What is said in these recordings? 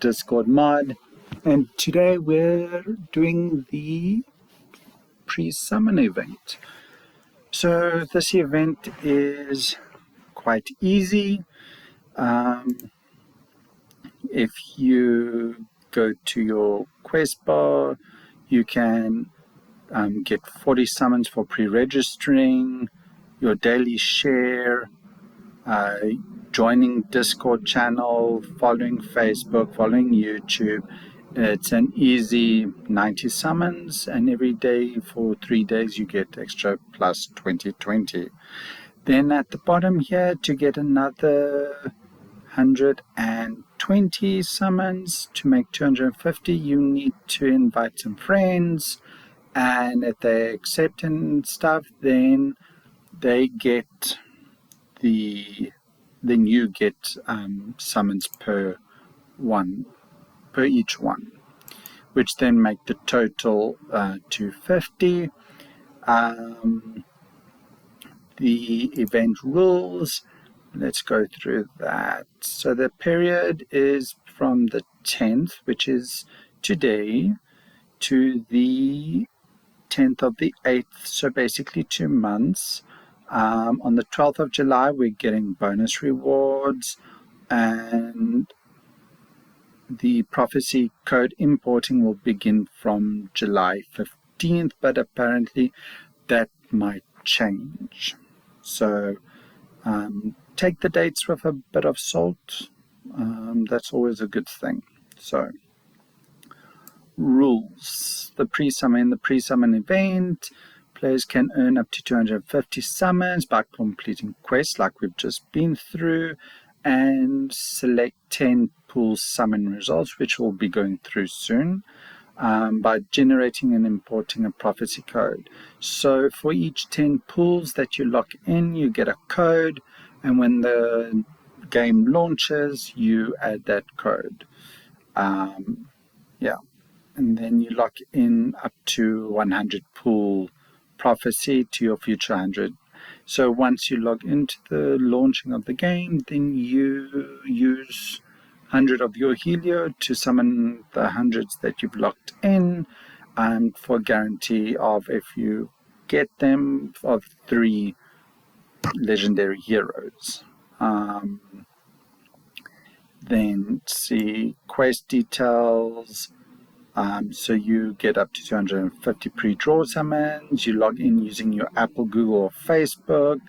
Discord mod, and today we're doing the pre-summon event. So this event is quite easy. If you go to your quest bar, you can get 40 summons for pre-registering, your daily share, joining Discord channel, following Facebook, following YouTube. It's an easy 90 summons, and every day for 3 days you get extra plus 2020. Then at the bottom here, to get another 120 summons, to make 250, you need to invite some friends, and if they accept and stuff, then they get then you get summons per each one, which then make the total 250. The event rules, let's go through that. So the period is from the 10th, which is today, to the 10th of the 8th, so basically 2 months. On the 12th of July, we're getting bonus rewards, and the prophecy code importing will begin from July 15th, but apparently that might change. So take the dates with a bit of salt. That's always a good thing. So rules. The pre-summon event. Players can earn up to 250 summons by completing quests like we've just been through, and select 10 pool summon results, which we'll be going through soon, by generating and importing a prophecy code. So for each 10 pools that you lock in, you get a code, and when the game launches, you add that code. And then you lock in up to 100 pool prophecy to your future 100. So once you log into the launching of the game, then you use 100 of your Helio to summon the hundreds that you've locked in, for guarantee of, if you get them, of 3 legendary heroes. Then see quest details. So you get up to 250 pre-draw summons. You log in using your Apple, Google, or Facebook.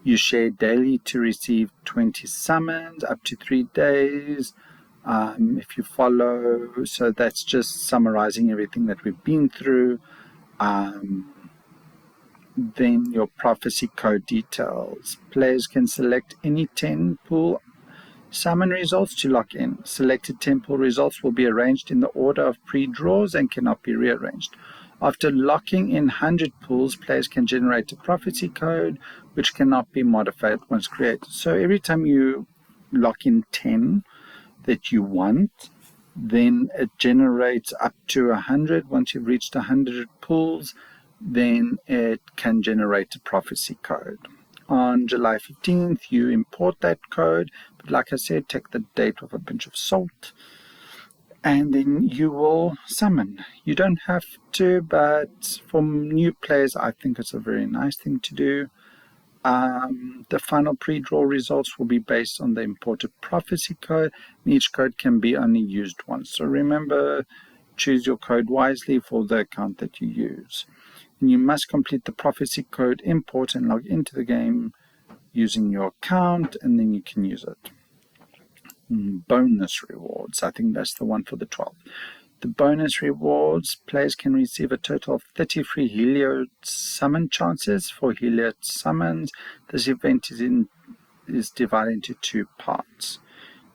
You share daily to receive 20 summons up to 3 days. If you follow, so that's just summarizing everything that we've been through. Then your prophecy code details. Players can select any 10 pool summon results to lock in. Selected 10 pool results will be arranged in the order of pre-draws and cannot be rearranged. After locking in 100 pools, players can generate a prophecy code which cannot be modified once created. So every time you lock in 10 that you want, then it generates up to 100. Once you've reached 100 pools, then it can generate a prophecy code. On July 15th, you import that code, but like I said, take the date with a pinch of salt, and then you will summon. You don't have to, but for new players, I think it's a very nice thing to do. The final pre-draw results will be based on the imported prophecy code, and each code can be only used once. So remember, choose your code wisely for the account that you use. And you must complete the prophecy code import and log into the game using your account, and then you can use it. Bonus rewards. I think that's the one for the 12th. The bonus rewards, players can receive a total of 30 free Helio summon chances for Helio summons. This event is divided into 2 parts.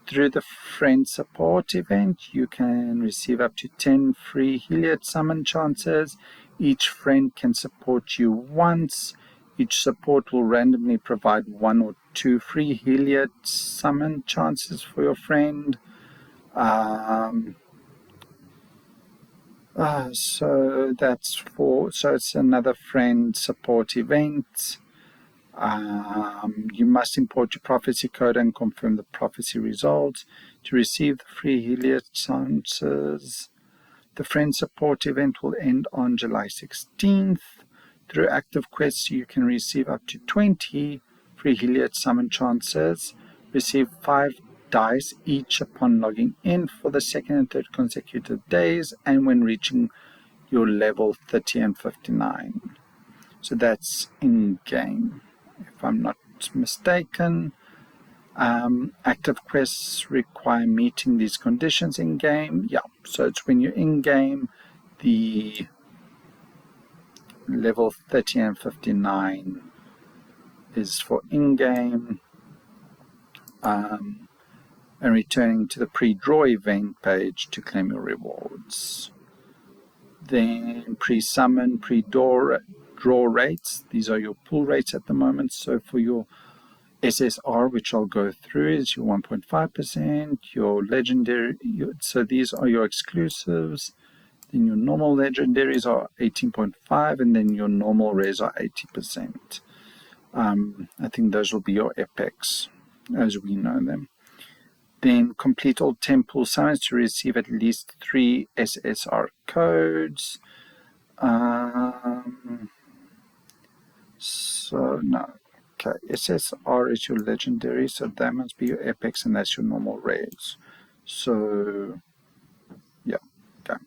Through the friend support event, you can receive up to 10 free Helio summon chances. Each friend can support you once. Each support will randomly provide 1 or 2 free Helio summon chances for your friend. So it's another friend support event. You must import your prophecy code and confirm the prophecy results to receive the free Heliot chances. The friend support event will end on July 16th. Through active quests, you can receive up to 20 free Heliot summon chances. Receive 5 dice each upon logging in for the second and third consecutive days and when reaching your level 30 and 59. So that's in-game, if I'm not mistaken. Active quests require meeting these conditions in-game. Yeah, so it's when you're in-game, the level 30 and 59 is for in-game, and returning to the pre-draw event page to claim your rewards. Then pre-summon, pre-draw rates. These are your pull rates at the moment. So for your SSR, which I'll go through, is your 1.5%, your legendary, so these are your exclusives. Then your normal legendaries are 18.5, and then your normal rares are 80%. I think those will be your epics, as we know them. Then complete all temple summons to receive at least 3 SSR codes. So no. Okay, SSR is your legendary, so that must be your epics, and that's your normal rares. So, yeah, okay.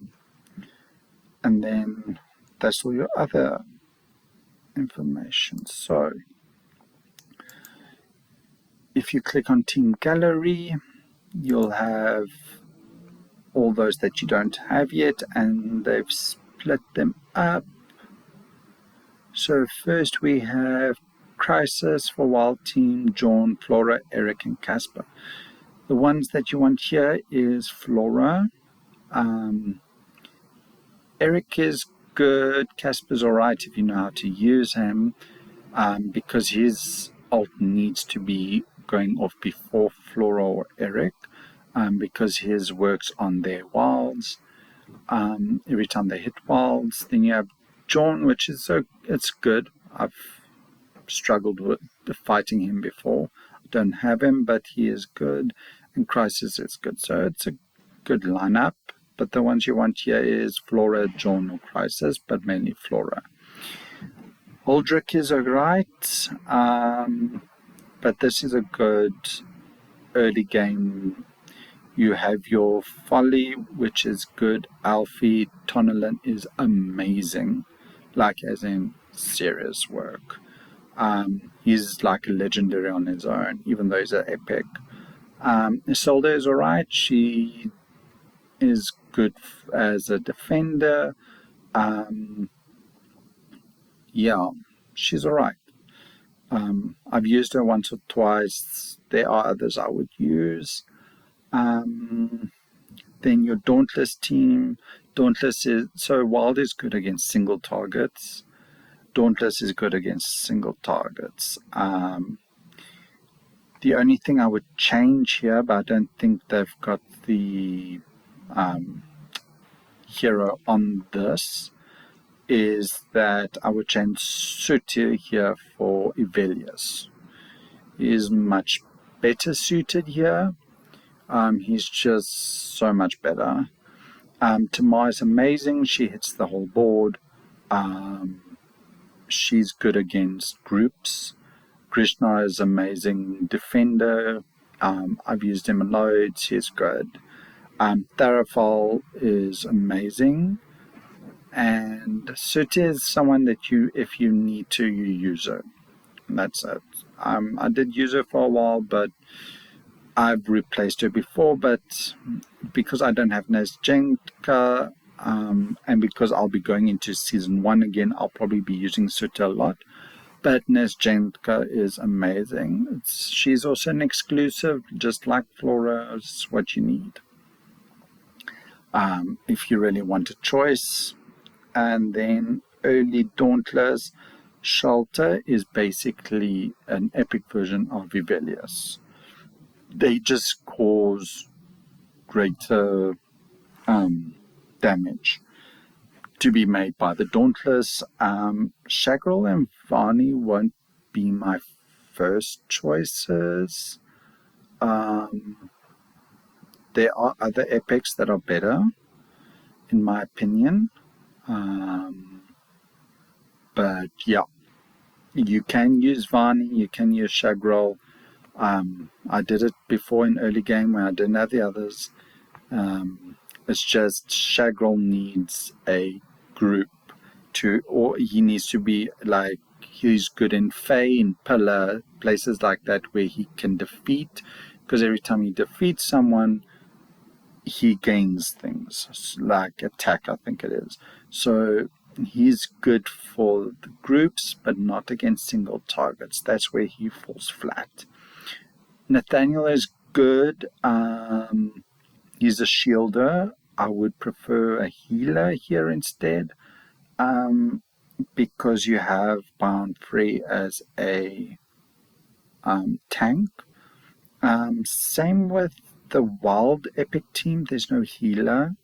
And then that's all your other information. So, if you click on Team Gallery, you'll have all those that you don't have yet, and they've split them up. So first we have Crisis for Wild Team, John, Flora, Eric, and Casper. The ones that you want here is Flora. Eric is good. Casper's alright if you know how to use him, because his ult needs to be going off before Flora or Eric, because his works on their wilds. Every time they hit wilds. Then you have John, which is it's good. I've struggled with fighting him before. I don't have him, but he is good. And Crisis is good. So it's a good lineup. But the ones you want here is Flora, John, or Crisis, but mainly Flora. Aldrich is alright, but this is a good early game. You have your Folly, which is good. Alfie, Tonalyn is amazing, like as in serious work. He's like a legendary on his own, even though he's an epic. Isolde is alright. She is good as a defender. Yeah, she's alright. I've used her once or twice. There are others I would use. Then your Dauntless team. Dauntless is, so Wild is good against single targets. Dauntless is good against single targets. The only thing I would change here, but I don't think they've got the hero on this, is that I would change Sutir here for Ivelius. He is much better suited here. He's just so much better. Tamar is amazing. She hits the whole board. She's good against groups. Krishna is amazing defender. I've used him a load. She's good. Tharafal is amazing. And Sutir is someone that if you need to, you use her. And that's it. I did use her for a while, but I've replaced her before. But because I don't have Nezjenka, and because I'll be going into Season 1 again, I'll probably be using Sutir a lot. But Nezjenka is amazing. She's also an exclusive, just like Flora. It's what you need. If you really want a choice. And then early Dauntless Shelter is basically an epic version of Ivelius. They just cause greater damage to be made by the Dauntless. Chagriel and Varney won't be my first choices. There are other epics that are better, in my opinion. But yeah, you can use Vani, you can use Shagrol. I did it before in early game when I didn't have the others. It's just Shagrol needs a group or he needs to be like, he's good in Fey, in Pillar, places like that where he can defeat, because every time he defeats someone, he gains things, like attack, I think it is. So he's good for the groups, but not against single targets. That's where he falls flat. Nathaniel is good. He's a shielder. I would prefer a healer here instead, because you have Bound Free as a tank. Same with the Wild Epic team. There's no healer.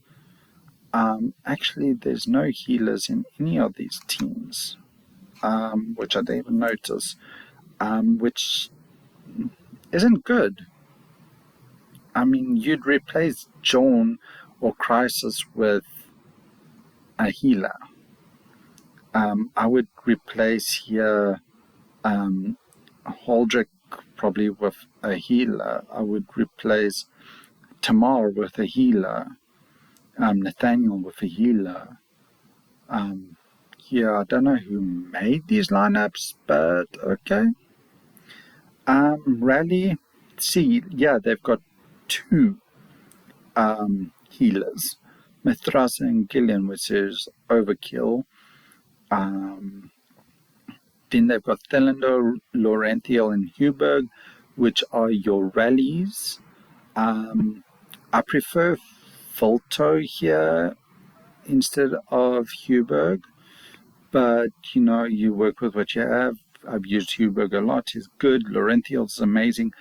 Actually, there's no healers in any of these teams, which I didn't even notice, which isn't good. I mean, you'd replace John or Crisis with a healer. I would replace here Holdrick probably with a healer. I would replace Tamar with a healer. Nathaniel with a healer. Yeah, I don't know who made these lineups, but okay. Rally, see, yeah, they've got two healers, Mithrasa and Gillian, which is overkill. Then they've got Thelander, Laurentiel, and Huberg, which are your rallies. I prefer Volto here instead of Huberg, but you work with what you have. I've used Huberg a lot. He's good. Laurentiel's amazing.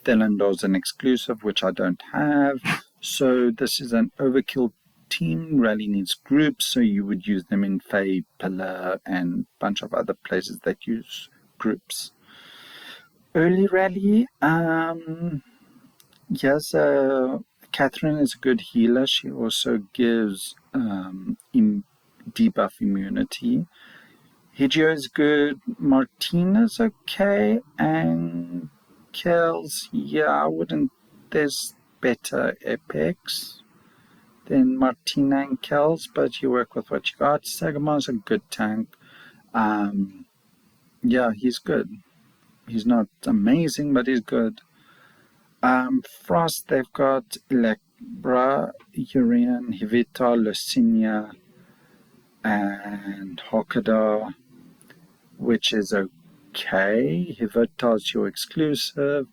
Thelander's an exclusive, which I don't have. So this is an overkill team. Rally needs groups, so you would use them in Fey, Pillar, and a bunch of other places that use groups. Early rally, yes, Catherine is a good healer. She also gives debuff immunity. Higio is good. Martina's okay. And Kells, yeah, I wouldn't. There's better epics than Martina and Kells, but you work with what you got. Sagamar's a good tank. Yeah, he's good. He's not amazing, but he's good. Frost, they've got Electra, Urian, Hivita, Lucinia, and Hokada, which is okay. Hivita's your exclusive.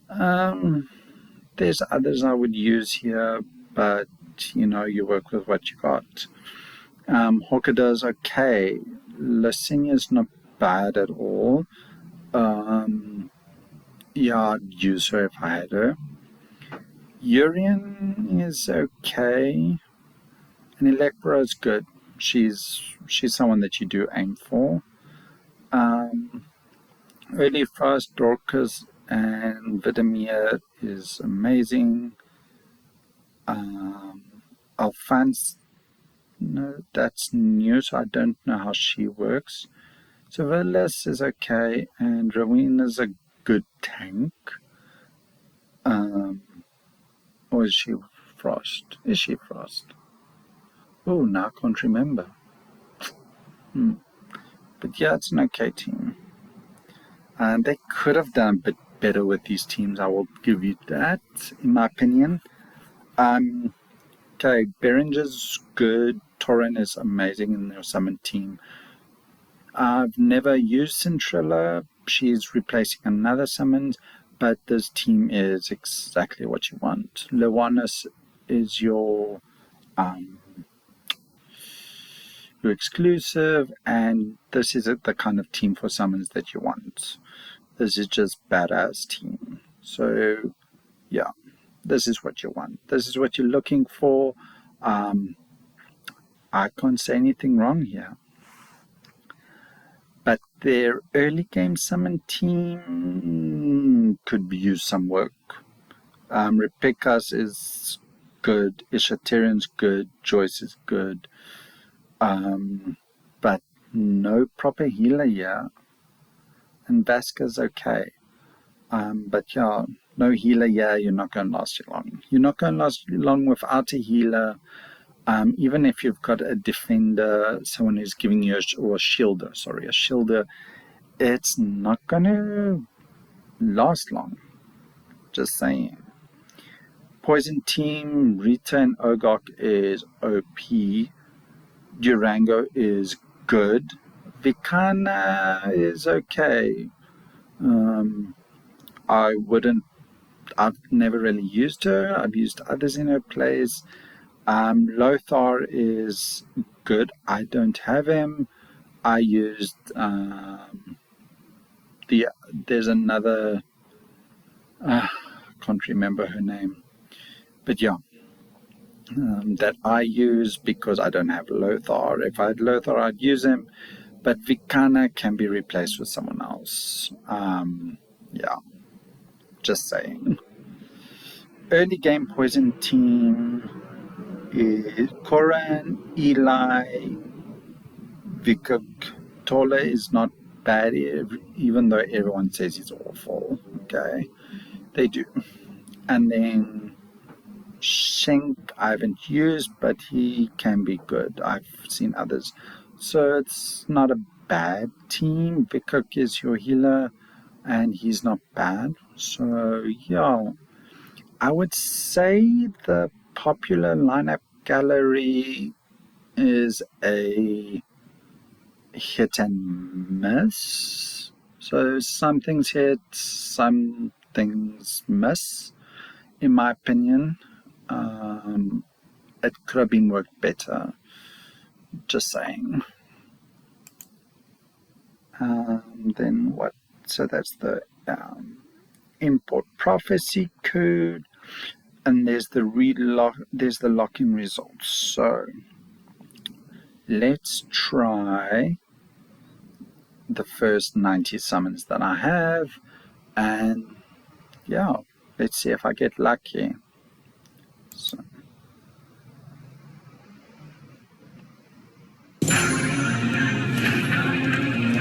There's others I would use here, but you work with what you got. Hokada's okay. Lucinia's not bad at all. Yeah, I'd use her if I had her. Urian is okay. And Electra is good. She's someone that you do aim for. Early Frost, Dorcas, and Vidimir is amazing. Alphonse, no, that's new, so I don't know how she works. So Veles is okay, and Rowena is a good tank. Or is she Frost? Is she Frost? Oh, now I can't remember. But yeah, it's an okay team. And they could have done a bit better with these teams, I will give you that, in my opinion. Okay, Berenger's good. Torin is amazing in their summon team. I've never used Cinderella. She's replacing another summon, but this team is exactly what you want. Lewanus is your exclusive, and this is the kind of team for summons that you want. This is just badass team. So yeah, this is what you want. This is what you're looking for. I can't say anything wrong here. But their early game summon team could use some work. Repekas is good, Ishaterian's good, Joyce is good, but no proper healer here. And Vasca's okay. But yeah, no healer, you're not going to last you long. You're not going to last you long without a healer. Even if you've got a defender, someone who's giving you a shielder, it's not going to last long. Just saying. Poison team, Rita and Ogok is OP. Durango is good. Vikana is okay. I've never really used her. I've used others in her plays. Lothar is good. I don't have him. I used there's another, can't remember her name, but yeah, that I use because I don't have Lothar. If I had Lothar, I'd use him, but Vikana can be replaced with someone else. Yeah, just saying. Early game poison team is Koran, Eli, Vikuk. Tola is not bad, even though everyone says he's awful. Okay, they do. And then Shenk I haven't used, but he can be good. I've seen others. So it's not a bad team. Vikuk is your healer, and he's not bad. So yeah, I would say the popular lineup gallery is a hit and miss. So some things hit, some things miss, in my opinion. It could have been worked better. Just saying. Then what? So that's the import prophecy code, and there's the lock-in results. So let's try the first 90 summons that I have, and yeah, let's see if I get lucky. So.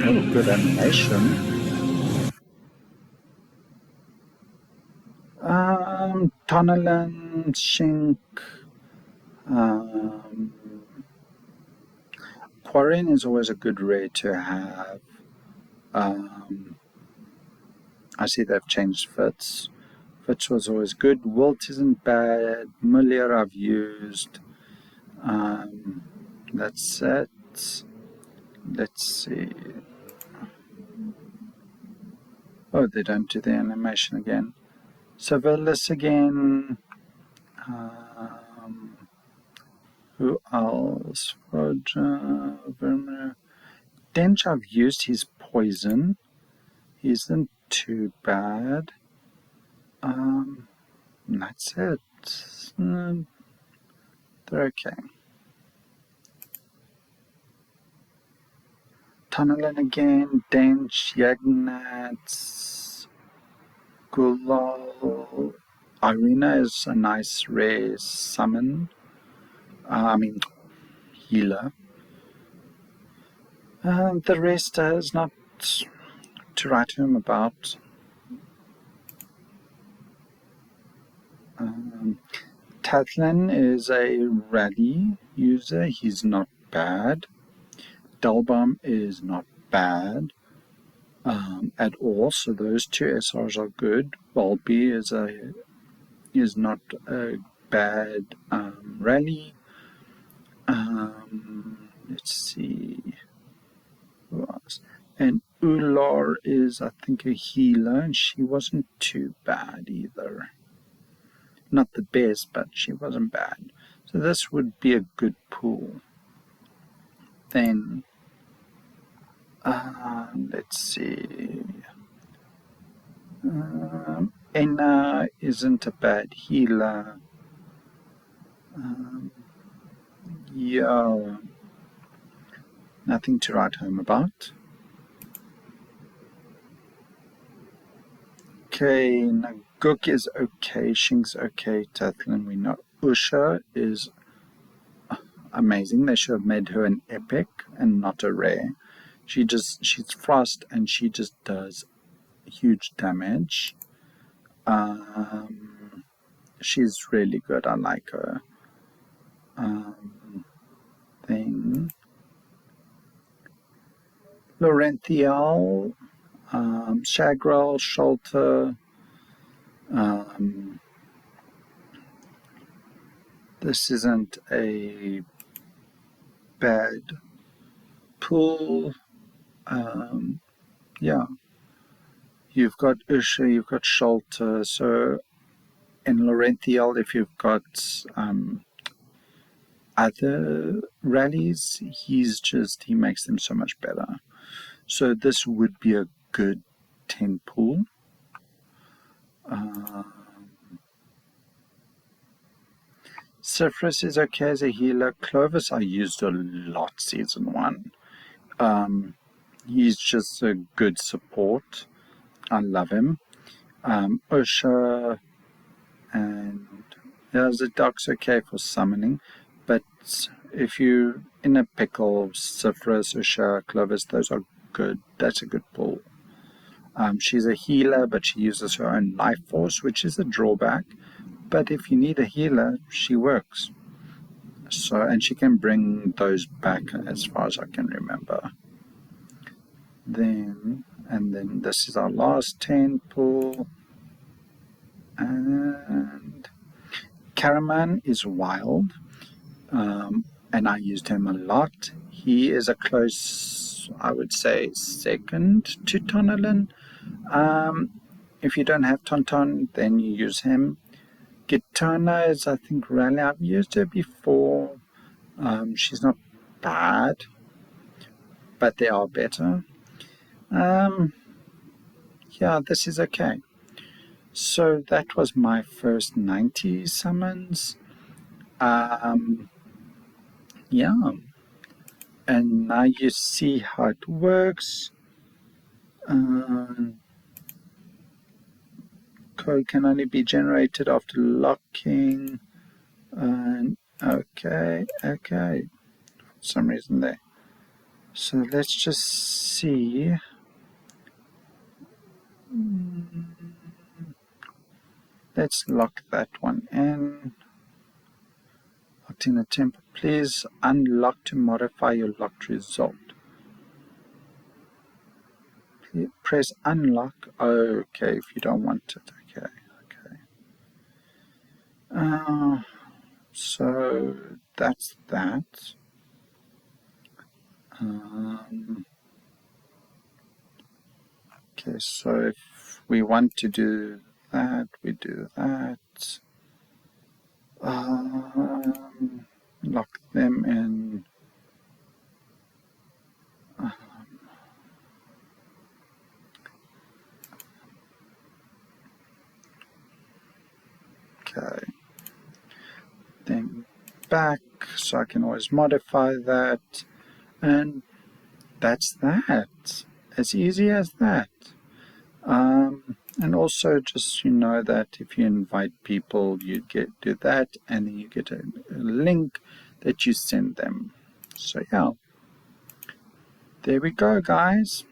Oh, good animation. Tonnelan, Shink, Quarren is always a good rare to have. I see they've changed Fitz. Fitz was always good. Wilt isn't bad. Muller I've used. That's it. Let's see. Oh, they don't do the animation again. Savelis again. Who else? Roger, Vermeer. Dench, I've used his poison. He isn't too bad. That's it. They're okay. Tunnelin again, Dench, Yagnats, Gulal. Irina is a nice rare summon. Healer. The rest is not to write home about. Tatlin is a rally user. He's not bad. Dalbom is not bad at all. So those two SRs are good. Bulby is not a bad rally. Let's see who else. And Ular is, I think, a healer, and she wasn't too bad either. Not the best, but she wasn't bad. So this would be a good pool. Then, let's see. Enna isn't a bad healer. Yeah, nothing to write home about. Okay, Naguk is okay, Shink's okay, Tathlin we know. Usha is amazing. They should have made her an epic and not a rare. She's frost and she just does huge damage. She's really good. I like her. Thing. Laurential, Shagrel, Sholter. This isn't a bad pull. Yeah, you've got Usher, you've got Sholter. So in Laurential, if you've got other rallies, he makes them so much better. So this would be a good 10 pull. Cypherus is okay as a healer. Clovis I used a lot season 1. He's just a good support. I love him. Usha and Zadok's okay for summoning, but if you in a pickle, Cypherus, Usha, Clovis, those are good. That's a good pull. She's a healer, but she uses her own life force, which is a drawback. But if you need a healer, she works. So, and she can bring those back as far as I can remember. Then this is our last 10 pull. And Karaman is wild. And I used him a lot. He is a close, I would say, second to Tonalin. If you don't have Tonton, then you use him. Gitana is, I think, Rally. I've used her before. She's not bad, but they are better. Yeah, this is okay. So that was my first 90 summons. Yeah. And now you see how it works. Code can only be generated after locking. Okay. For some reason there. So let's just see. Let's lock that one in. Locked in a temper. Please unlock to modify your locked result. Please press unlock. Okay, if you don't want it. Okay. So that's that. Okay, so if we want to do that, we do that. Lock them in. Okay. Then back, so I can always modify that. And that's that. As easy as that. And also just you know that if you invite people, you do that, and then you get a link that you send them. So yeah, there we go, guys.